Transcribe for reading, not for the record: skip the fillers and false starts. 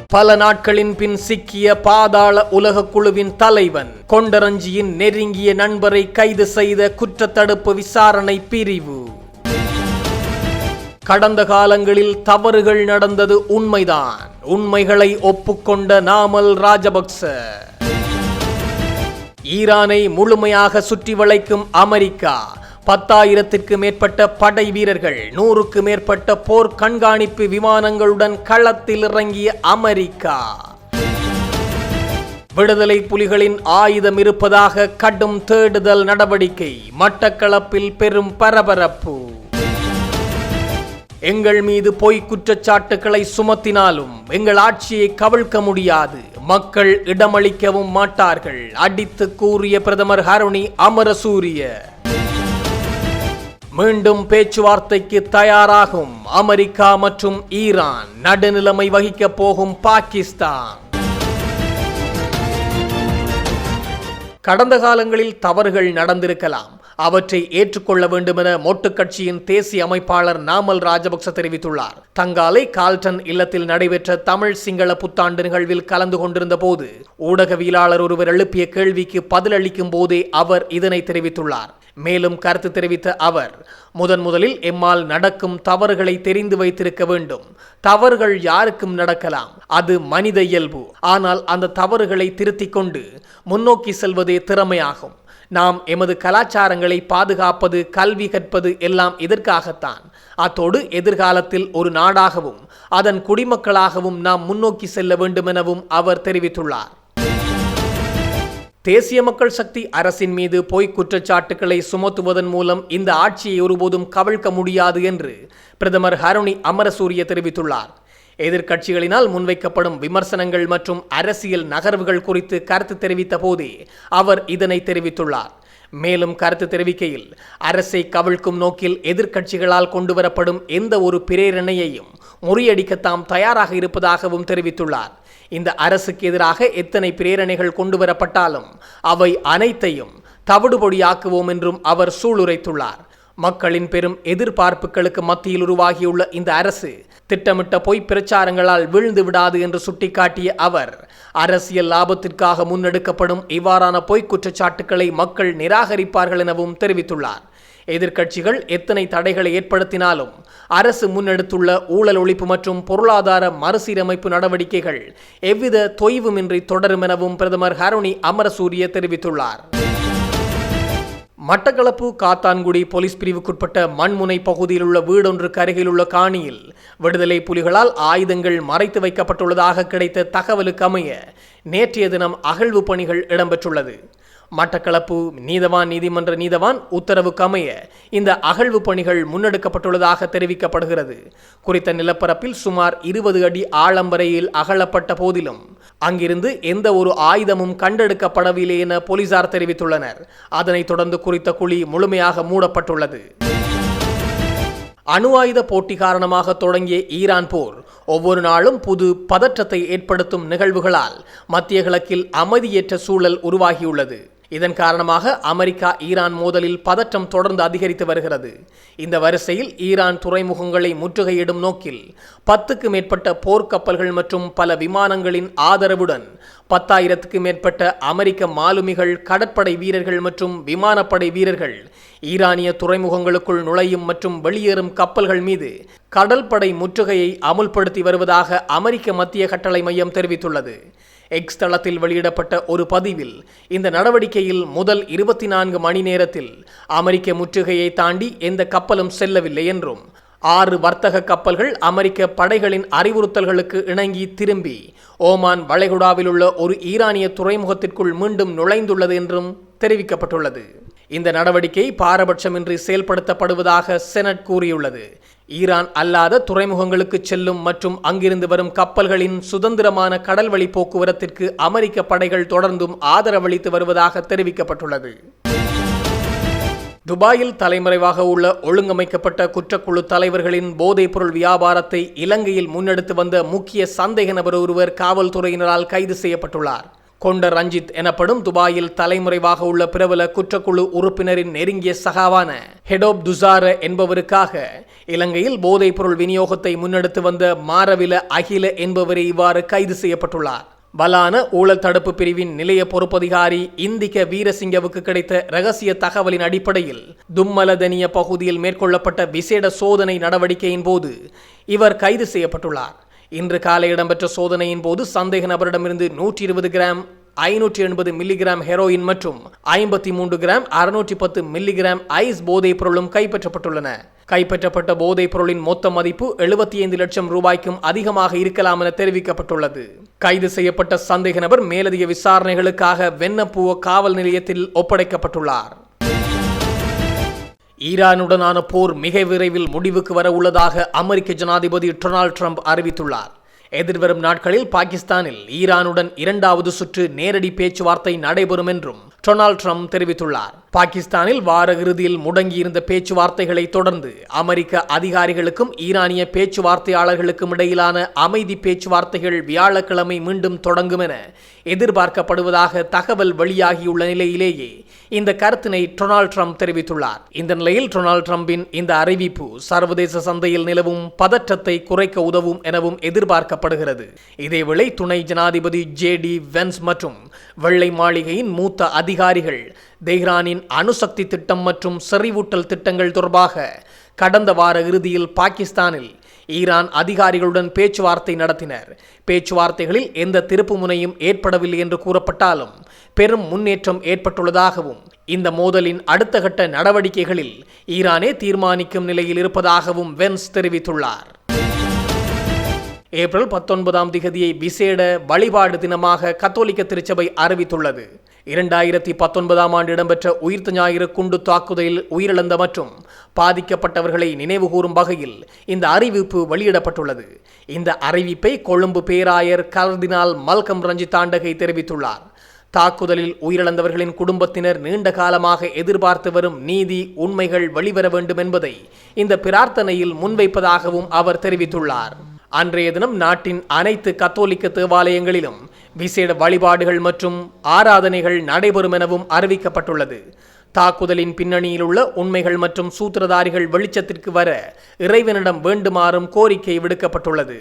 பல நாட்களின் பின் சிக்கிய பாதாள உலக குழுவின் தலைவன் கொண்டரஞ்சியின் நெருங்கிய நண்பரை கைது செய்த குற்றத்தடுப்பு விசாரணை பிரிவு. கடந்த காலங்களில் தவறுகள் நடந்தது உண்மைதான். உண்மைகளை ஒப்புக்கொண்ட நாமல் ராஜபக்ச. ஈரானை முழுமையாக சுற்றி வளைக்கும் அமெரிக்கா. 10,000க்கு மேற்பட்ட படை வீரர்கள், 100க்கு மேற்பட்ட போர் கண்காணிப்பு விமானங்களுடன் களத்தில் இறங்கிய அமெரிக்கா. விடுதலை புலிகளின் ஆயுதம் இருப்பதாக கடும் தேடுதல் நடவடிக்கை. மட்டக்களப்பில் பெரும் பரபரப்பு. எங்கள் மீது பொய் குற்றச்சாட்டுகளை சுமத்தினாலும் எங்கள் ஆட்சியை கவிழ்க்க முடியாது, மக்கள் இடமளிக்கவும் மாட்டார்கள், அடித்து கூறிய பிரதமர் ஹருணி அமரசூரிய. மீண்டும் பேச்சுவார்த்தைக்கு தயாராகும் அமெரிக்கா மற்றும் ஈரான். நடுநிலைமை வகிக்க போகும் பாகிஸ்தான். கடந்த காலங்களில் தவறுகள் நடந்திருக்கலாம், அவற்றை ஏற்றுக்கொள்ள வேண்டும் என மொட்டு கட்சியின் தேசிய அமைப்பாளர் நாமல் ராஜபக்ச தெரிவித்துள்ளார். தங்காலை கால்டன் இல்லத்தில் நடைபெற்ற தமிழ் சிங்கள புத்தாண்டு நிகழ்வில் கலந்து கொண்டிருந்த போது ஊடகவியலாளர் ஒருவர் எழுப்பிய கேள்விக்கு பதிலளிக்கும் போதே அவர் இதனை தெரிவித்துள்ளார். மேலும் கருத்து தெரிவித்த அவர், முதலில் எம்மால் நடக்கும் தவறுகளை தெரிந்து வைத்திருக்க வேண்டும். தவறுகள் யாருக்கும் நடக்கலாம், அது மனித இயல்பு. ஆனால் அந்த தவறுகளை திருத்திக் கொண்டு முன்னோக்கி செல்வதே திறமையாகும். நாம் எமது கலாச்சாரங்களை பாதுகாப்பது, கல்வி கற்பது எல்லாம் இதற்காகத்தான். அத்தோடு எதிர்காலத்தில் ஒரு நாடாகவும் அதன் குடிமக்களாகவும் நாம் முன்னோக்கி செல்ல வேண்டும் எனவும் அவர் தெரிவித்துள்ளார். தேசிய மக்கள் சக்தி அரசின் மீது பொய் குற்றச்சாட்டுக்களை சுமத்துவதன் மூலம் இந்த ஆட்சியை ஒருபோதும் கவிழ்க்க முடியாது என்று பிரதமர் ஹருணி அமரசூரிய தெரிவித்துள்ளார். எதிர்க்கட்சிகளினால் முன்வைக்கப்படும் விமர்சனங்கள் மற்றும் அரசியல் நகர்வுகள் குறித்து கருத்து தெரிவித்த போதே அவர் இதனை தெரிவித்துள்ளார். மேலும் கருத்து தெரிவிக்கையில், அரசை கவிழ்க்கும் நோக்கில் எதிர்க்கட்சிகளால் கொண்டுவரப்படும் எந்த ஒரு பிரேரணையையும் முறியடிக்க தாம் தயாராக இருப்பதாகவும் தெரிவித்துள்ளார். இந்த அரசுக்கு எதிராக எத்தனை பிரேரணைகள் கொண்டுவரப்பட்டாலும் அவை அனைத்தையும் தவிடுபொடியாக்குவோம் என்றும் அவர் சூளுரைத்துள்ளார். மக்களின் பெரும் எதிர்பார்ப்புகளுக்கு மத்தியில் உருவாகியுள்ள இந்த அரசு திட்டமிட்ட பொய் பிரச்சாரங்களால் வீழ்ந்து விடாது என்று சுட்டிக்காட்டிய அவர், அரசியல் லாபத்திற்காக முன்னெடுக்கப்படும் இவ்வாறான பொய் குற்றச்சாட்டுக்களை மக்கள் நிராகரிப்பார்கள் எனவும் தெரிவித்துள்ளார். எதிர்க்கட்சிகள் எத்தனை தடைகளை ஏற்படுத்தினாலும் அரசு முன்னெடுத்துள்ள ஊழல் ஒழிப்பு மற்றும் பொருளாதார மறுசீரமைப்பு நடவடிக்கைகள் எவ்வித தொய்வுமின்றி தொடரும் எனவும் பிரதமர் ஹருணி அமரசூரிய தெரிவித்துள்ளார். மட்டக்களப்பு காத்தான்குடி போலீஸ் பிரிவுக்குட்பட்ட மண்முனை பகுதியில் உள்ள வீடொன்றுக்கு அருகில் உள்ள காணியில் விடுதலை புலிகளால் ஆயுதங்கள் மறைத்து வைக்கப்பட்டுள்ளதாக கிடைத்த தகவலுக்கு அமைய நேற்றைய தினம் அகழ்வு பணிகள் இடம்பெற்றுள்ளது. மட்டக்களப்பு நீதிமன்ற நீதவான் உத்தரவுக்கு அமைய இந்த அகழ்வு பணிகள் முன்னெடுக்கப்பட்டுள்ளதாக தெரிவிக்கப்படுகிறது. குறித்த நிலப்பரப்பில் சுமார் 20 அடி ஆழம் வரையில் அகழப்பட்ட போதிலும் அங்கிருந்து எந்த ஒரு ஆயுதமும் கண்டெடுக்கப்படவில்லை என போலீசார் தெரிவித்துள்ளனர். அதனைத் தொடர்ந்து குறித்த குழி முழுமையாக மூடப்பட்டுள்ளது. அணு ஆயுத போட்டி காரணமாக தொடங்கிய ஈரான் போர் ஒவ்வொரு நாளும் புது பதற்றத்தை ஏற்படுத்தும் நிகழ்வுகளால் மத்திய கிழக்கில் அமைதியற்ற சூழல் உருவாகியுள்ளது. இதன் காரணமாக அமெரிக்கா ஈரான் மோதலில் பதற்றம் தொடர்ந்து அதிகரித்து வருகிறது. இந்த வரிசையில் ஈரான் துறைமுகங்களை முற்றுகையிடும் நோக்கில் 10க்கு மேற்பட்ட போர்க்கப்பல்கள் மற்றும் பல விமானங்களின் ஆதரவுடன் 10,000க்கு மேற்பட்ட அமெரிக்க மாலுமிகள், கடற்படை வீரர்கள் மற்றும் விமானப்படை வீரர்கள் ஈரானிய துறைமுகங்களுக்குள் நுழையும் மற்றும் வெளியேறும் கப்பல்கள் மீது கடற்படை முற்றுகையை அமுல்படுத்தி வருவதாக அமெரிக்க மத்திய கட்டளை மையம் தெரிவித்துள்ளது. எக்ஸ் தளத்தில் வெளியிடப்பட்ட ஒரு பதிவில், இந்த நடவடிக்கையில் முதல் 24 மணி நேரத்தில் அமெரிக்க முற்றுகையை தாண்டி எந்த கப்பலும் செல்லவில்லை என்றும் 6 வர்த்தக கப்பல்கள் அமெரிக்க படைகளின் அறிவுறுத்தல்களுக்கு இணங்கி திரும்பி ஓமான் வளைகுடாவில் உள்ள ஒரு ஈரானிய துறைமுகத்திற்குள் மீண்டும் நுழைந்துள்ளது என்றும் தெரிவிக்கப்பட்டுள்ளது. இந்த நடவடிக்கை பாரபட்சமின்றி செயல்படுத்தப்படுவதாக செனட் கூறியுள்ளது. ஈரான் அல்லாத துறைமுகங்களுக்கு செல்லும் மற்றும் அங்கிருந்து வரும் கப்பல்களின் சுதந்திரமான கடல்வழி போக்குவரத்திற்கு அமெரிக்க படைகள் தொடர்ந்தும் ஆதரவளித்து வருவதாக தெரிவிக்கப்பட்டுள்ளது. துபாயில் தலைமறைவாக உள்ள ஒழுங்கமைக்கப்பட்ட குற்றக்குழு தலைவர்களின் போதைப்பொருள் வியாபாரத்தை இலங்கையில் முன்னெடுத்து வந்த முக்கிய சந்தேக நபர் ஒருவர் காவல்துறையினரால் கைது செய்யப்பட்டுள்ளார். கொண்ட ரஞ்சித் எனப்படும் துபாயில் தலைமுறைவாக உள்ள பிரபல குற்றக்குழு உறுப்பினரின் நெருங்கிய சகாவான ஹெடோப் துசார என்பவருக்காக இலங்கையில் போதைப் பொருள் விநியோகத்தை முன்னெடுத்து வந்த மாரவில அகில என்பவரை இவ்வாறு கைது செய்யப்பட்டுள்ளார். பலான ஊழல் தடுப்பு பிரிவின் நிலைய பொறுப்பதிகாரி இந்திக வீரசிங்கவுக்கு கிடைத்த ரகசிய தகவலின் அடிப்படையில் தும்மலதனிய பகுதியில் மேற்கொள்ளப்பட்ட விசேட சோதனை நடவடிக்கையின் போது இவர் கைது செய்யப்பட்டுள்ளார். இன்று காலை இடம்பெற்ற சோதனையின் போது சந்தேக நபரிடமிருந்து 120 கிராம் 580 மில்லிகிராம் ஹெரோயின் மற்றும் 53 கிராம் 610 மில்லிகிராம் ஐஸ் போதைப் பொருளும் கைப்பற்றப்பட்டுள்ளன. கைப்பற்றப்பட்ட போதைப் பொருளின் மொத்த மதிப்பு 75 லட்சம் ரூபாய்க்கும் அதிகமாக இருக்கலாம் என தெரிவிக்கப்பட்டுள்ளது. கைது செய்யப்பட்ட சந்தேக நபர் மேலதிக விசாரணைகளுக்காக வென்னப்புவ காவல் நிலையத்தில் ஒப்படைக்கப்பட்டுள்ளார். ஈரானுடனான போர் மிக விரைவில் முடிவுக்கு வர உள்ளதாக அமெரிக்க ஜனாதிபதி டொனால்ட் ட்ரம்ப் அறிவித்துள்ளார். எதிர்வரும் நாட்களில் பாகிஸ்தானில் ஈரானுடன் 2வது சுற்று நேரடி பேச்சுவார்த்தை நடைபெறும் என்றும் டொனால்ட் ட்ரம்ப் தெரிவித்துள்ளார். பாகிஸ்தானில் வார இறுதியில் முடங்கியிருந்த பேச்சுவார்த்தைகளை தொடர்ந்து அமெரிக்க அதிகாரிகளுக்கும் ஈரானிய பேச்சுவார்த்தையாளர்களுக்கும் இடையிலான அமைதி பேச்சுவார்த்தைகள் வியாழக்கிழமை மீண்டும் தொடங்கும் என எதிர்பார்க்கப்படுவதாக தகவல் வெளியாகியுள்ள நிலையிலேயே இந்த கருத்தினை டொனால்ட் ட்ரம்ப் தெரிவித்துள்ளார். இந்த நிலையில் டொனால்ட் ட்ரம்பின் இந்த அறிவிப்பு சர்வதேச சந்தையில் நிலவும் பதற்றத்தை குறைக்க உதவும் எனவும் எதிர்பார்க்கப்படுகிறது. இதேவேளை துணை ஜனாதிபதி ஜே.டி. வென்ஸ் மற்றும் வெள்ளை மாளிகையின் மூத்த அதிகாரிகள் தெஹ்ரானின் அணுசக்தி திட்டம் மற்றும் செறிவூட்டல் திட்டங்கள் தொடர்பாக கடந்த வார இறுதியில் பாகிஸ்தானில் ஈரான் அதிகாரிகளுடன் பேச்சுவார்த்தை நடத்தினர். பேச்சுவார்த்தைகளில் எந்த திருப்பு முனையும் ஏற்படவில்லை என்று கூறப்பட்டாலும் பெரும் முன்னேற்றம் ஏற்பட்டுள்ளதாகவும் இந்த மோதலின் அடுத்த கட்ட நடவடிக்கைகளில் ஈரானே தீர்மானிக்கும் நிலையில் இருப்பதாகவும் வென்ஸ் தெரிவித்துள்ளார். ஏப்ரல் 19ஆம் திகதியை விசேட வழிபாடு தினமாக கத்தோலிக்க திருச்சபை அறிவித்துள்ளது. 2019ஆம் ஆண்டு இடம்பெற்ற உயிர்த்த ஞாயிறு குண்டு தாக்குதலில் உயிரிழந்த மற்றும் பாதிக்கப்பட்டவர்களை நினைவுகூரும் வகையில் இந்த அறிவிப்பு வெளியிடப்பட்டுள்ளது. இந்த அறிவிப்பை கொழும்பு பேராயர் கர்தினால் மல்கம் ரஞ்சித்தாண்டகை தெரிவித்துள்ளார். தாக்குதலில் உயிரிழந்தவர்களின் குடும்பத்தினர் நீண்ட காலமாக எதிர்பார்த்து வரும் நீதி உண்மைகள் வெளிவர வேண்டும் என்பதை இந்த பிரார்த்தனையில் முன்வைப்பதாகவும் அவர் தெரிவித்துள்ளார். அன்றைய தினம் நாட்டின் அனைத்து கத்தோலிக்க தேவாலயங்களிலும் விசேட வழிபாடுகள் மற்றும் ஆராதனைகள் நடைபெறும் எனவும் அறிவிக்கப்பட்டுள்ளது. தாக்குதலின் பின்னணியில் உள்ள உண்மைகள் மற்றும் சூத்திரதாரிகள் வெளிச்சத்திற்கு வர இறைவனிடம் வேண்டுமாறும் கோரிக்கை விடுக்கப்பட்டுள்ளது.